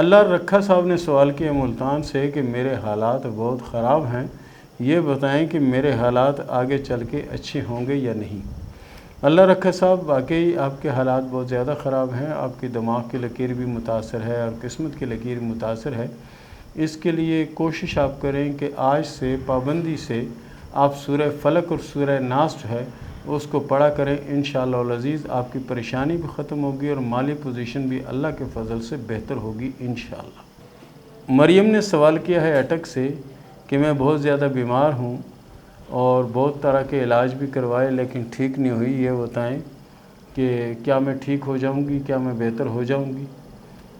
اللہ رکھا صاحب نے سوال کیا ملتان سے کہ میرے حالات بہت خراب ہیں، یہ بتائیں کہ میرے حالات آگے چل کے اچھے ہوں گے یا نہیں۔ اللہ رکھا صاحب، واقعی آپ کے حالات بہت زیادہ خراب ہیں، آپ کی دماغ کی لکیر بھی متاثر ہے اور قسمت کی لکیر متاثر ہے۔ اس کے لیے کوشش آپ کریں کہ آج سے پابندی سے آپ سورہ فلق اور سورہ ناس جو ہے اس کو پڑھا کریں، انشاءاللہ العزیز آپ کی پریشانی بھی ختم ہوگی اور مالی پوزیشن بھی اللہ کے فضل سے بہتر ہوگی انشاءاللہ۔ مریم نے سوال کیا ہے اٹک سے کہ میں بہت زیادہ بیمار ہوں اور بہت طرح کے علاج بھی کروائے لیکن ٹھیک نہیں ہوئی، یہ بتائیں کہ کیا میں ٹھیک ہو جاؤں گی، کیا میں بہتر ہو جاؤں گی؟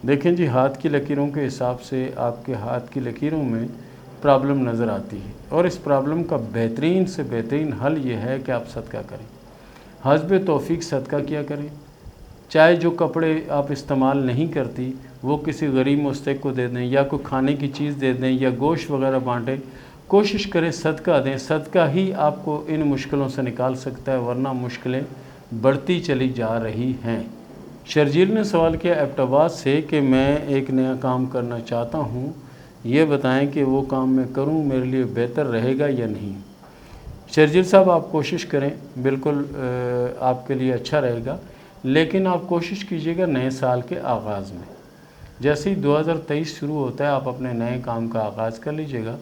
دیکھیں جی، ہاتھ کی لکیروں کے حساب سے آپ کے ہاتھ کی لکیروں میں پرابلم نظر آتی ہے، اور اس پرابلم کا بہترین سے بہترین حل یہ ہے کہ آپ صدقہ کریں، حسب توفیق صدقہ کیا کریں۔ چاہے جو کپڑے آپ استعمال نہیں کرتی وہ کسی غریب مستحق کو دے دیں، یا کوئی کھانے کی چیز دے دیں، یا گوشت وغیرہ بانٹیں، کوشش کریں صدقہ دیں۔ صدقہ ہی آپ کو ان مشکلوں سے نکال سکتا ہے، ورنہ مشکلیں بڑھتی چلی جا رہی ہیں۔ شرجیل نے سوال کیا ایبٹ آباد سے کہ میں ایک نیا کام کرنا چاہتا ہوں، یہ بتائیں کہ وہ کام میں کروں میرے لیے بہتر رہے گا یا نہیں؟ شرجیل صاحب، آپ کوشش کریں، بالکل آپ کے لیے اچھا رہے گا، لیکن آپ کوشش کیجئے گا نئے سال کے آغاز میں، جیسے ہی 2023 شروع ہوتا ہے آپ اپنے نئے کام کا آغاز کر لیجئے گا،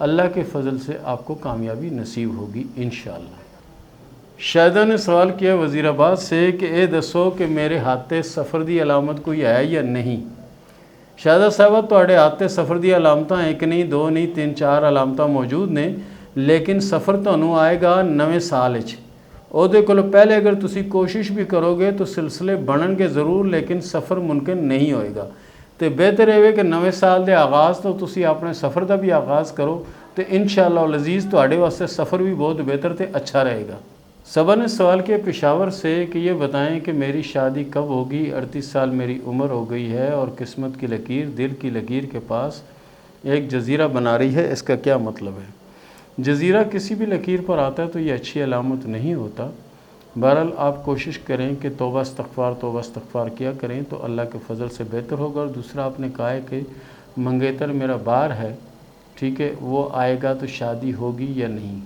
اللہ کے فضل سے آپ کو کامیابی نصیب ہوگی انشاءاللہ۔ شاہدہ نے سوال کیا وزیر آباد سے کہ اے دسو کہ میرے ہاتھے سفر دی علامت کوئی ہے یا نہیں؟ شاہدہ صاحبہ، تواڈے ہاتھے سفر دی علامتاں ایک نہیں، دو نہیں، تین چار علامتاں موجود نے، لیکن سفر تانوں آئے گا نویں سال وچ۔ اودے کولوں پہلے اگر تسی کوشش بھی کرو گے تو سلسلے بنن گے ضرور، لیکن سفر ممکن نہیں ہوئے گا۔ تو بہتر ہے کہ نویں سال دے آغاز تو تسی اپنے سفر دا بھی آغاز کرو، تو انشاءاللہ العزیز تواڈے واسطے سفر بھی بہت بہتر تے اچھا رہے گا۔ صبا نے سوال کیا پشاور سے کہ یہ بتائیں کہ میری شادی کب ہوگی؟ 38 سال میری عمر ہو گئی ہے اور قسمت کی لکیر دل کی لکیر کے پاس ایک جزیرہ بنا رہی ہے، اس کا کیا مطلب ہے؟ جزیرہ کسی بھی لکیر پر آتا ہے تو یہ اچھی علامت نہیں ہوتا۔ بہرحال آپ کوشش کریں کہ توبہ استغفار کیا کریں تو اللہ کے فضل سے بہتر ہوگا۔ اور دوسرا آپ نے کہا ہے کہ منگیتر میرا بار ہے، ٹھیک ہے، وہ آئے گا تو شادی ہوگی یا نہیں؟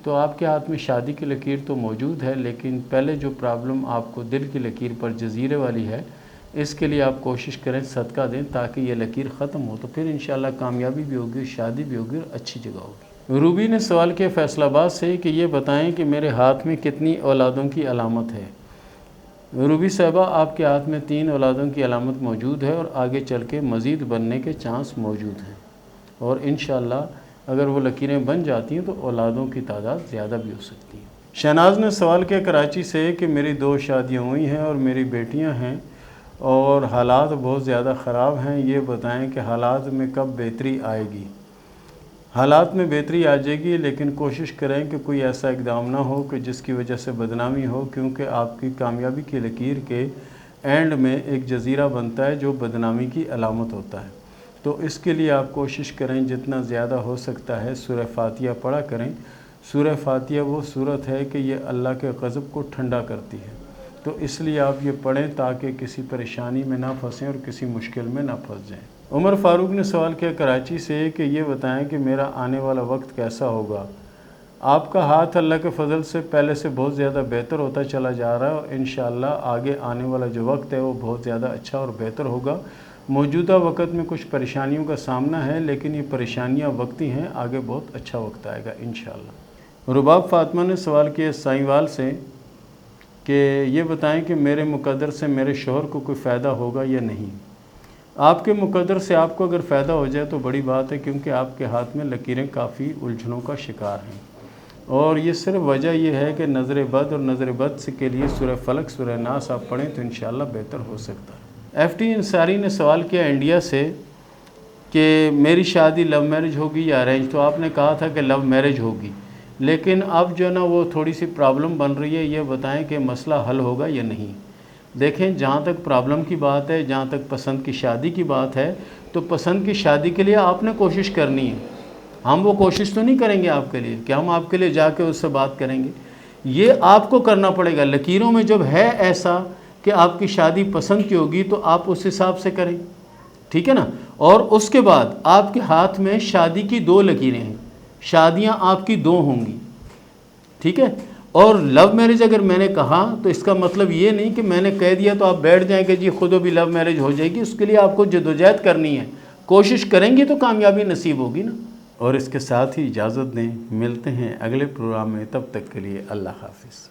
تو آپ کے ہاتھ میں شادی کی لکیر تو موجود ہے، لیکن پہلے جو پرابلم آپ کو دل کی لکیر پر جزیرے والی ہے، اس کے لیے آپ کوشش کریں صدقہ دیں تاکہ یہ لکیر ختم ہو، تو پھر انشاءاللہ کامیابی بھی ہوگی، شادی بھی ہوگی اور اچھی جگہ ہوگی۔ روبی نے سوال کیا فیصل آباد سے کہ یہ بتائیں کہ میرے ہاتھ میں کتنی اولادوں کی علامت ہے؟ روبی صاحبہ، آپ کے ہاتھ میں 3 اولادوں کی علامت موجود ہے اور آگے چل کے مزید بننے کے چانس موجود ہیں، اور انشاءاللہ اگر وہ لکیریں بن جاتی ہیں تو اولادوں کی تعداد زیادہ بھی ہو سکتی ہے۔ شہناز نے سوال کیا کراچی سے کہ میری 2 شادیاں ہوئی ہیں اور میری بیٹیاں ہیں اور حالات بہت زیادہ خراب ہیں، یہ بتائیں کہ حالات میں کب بہتری آئے گی؟ حالات میں بہتری آ جائے گی، لیکن کوشش کریں کہ کوئی ایسا اقدام نہ ہو کہ جس کی وجہ سے بدنامی ہو، کیونکہ آپ کی کامیابی کی لکیر کے اینڈ میں ایک جزیرہ بنتا ہے جو بدنامی کی علامت ہوتا ہے۔ تو اس کے لیے آپ کوشش کریں جتنا زیادہ ہو سکتا ہے سورہ فاتحہ پڑھا کریں۔ سورہ فاتحہ وہ سورت ہے کہ یہ اللہ کے غضب کو ٹھنڈا کرتی ہے، تو اس لیے آپ یہ پڑھیں تاکہ کسی پریشانی میں نہ پھنسیں اور کسی مشکل میں نہ پھنس جائیں۔ عمر فاروق نے سوال کیا کراچی سے کہ یہ بتائیں کہ میرا آنے والا وقت کیسا ہوگا؟ آپ کا ہاتھ اللہ کے فضل سے پہلے سے بہت زیادہ بہتر ہوتا چلا جا رہا ہے، اور انشاءاللہ آگے آنے والا جو وقت ہے وہ بہت زیادہ اچھا اور بہتر ہوگا۔ موجودہ وقت میں کچھ پریشانیوں کا سامنا ہے، لیکن یہ پریشانیاں وقتی ہیں، آگے بہت اچھا وقت آئے گا انشاءاللہ۔ رباب فاطمہ نے سوال کیا سائنوال سے کہ یہ بتائیں کہ میرے مقدر سے میرے شوہر کو کوئی فائدہ ہوگا یا نہیں؟ آپ کے مقدر سے آپ کو اگر فائدہ ہو جائے تو بڑی بات ہے، کیونکہ آپ کے ہاتھ میں لکیریں کافی الجھنوں کا شکار ہیں، اور یہ صرف وجہ یہ ہے کہ نظر بد اور نظر بد سے کے لیے سورہ فلق سورہ ناس آپ پڑھیں تو انشاءاللہ بہتر ہو سکتا ہے۔ ایف ٹی انصاری نے سوال کیا انڈیا سے کہ میری شادی لو میرج ہوگی یا ارینج؟ تو آپ نے کہا تھا کہ لو میرج ہوگی، لیکن اب جو نا وہ تھوڑی سی پرابلم بن رہی ہے، یہ بتائیں کہ مسئلہ حل ہوگا یا نہیں؟ دیکھیں، جہاں تک پرابلم کی بات ہے، جہاں تک پسند کی شادی کی بات ہے، تو پسند کی شادی کے لیے آپ نے کوشش کرنی ہے۔ ہم وہ کوشش تو نہیں کریں گے آپ کے لیے کہ ہم آپ کے لیے جا کے اس سے بات کریں گے، یہ آپ کو کرنا پڑے گا۔ لکیروں میں جب ہے ایسا کہ آپ کی شادی پسند کی ہوگی تو آپ اس حساب سے کریں، ٹھیک ہے نا. اور اس کے بعد آپ کے ہاتھ میں شادی کی 2 لکیریں ہیں، شادیاں آپ کی 2 ہوں گی. ٹھیک ہے. اور لو میرج اگر میں نے کہا تو اس کا مطلب یہ نہیں کہ میں نے کہہ دیا تو آپ بیٹھ جائیں کہ جی خود بھی لو میرج ہو جائے گی. اس کے لیے آپ کو جدوجہد کرنی ہے، کوشش کریں گے تو کامیابی نصیب ہوگی نا. اور اس کے ساتھ ہی اجازت دیں، ملتے ہیں اگلے پروگرام میں، تب تک کے لیے اللہ حافظ.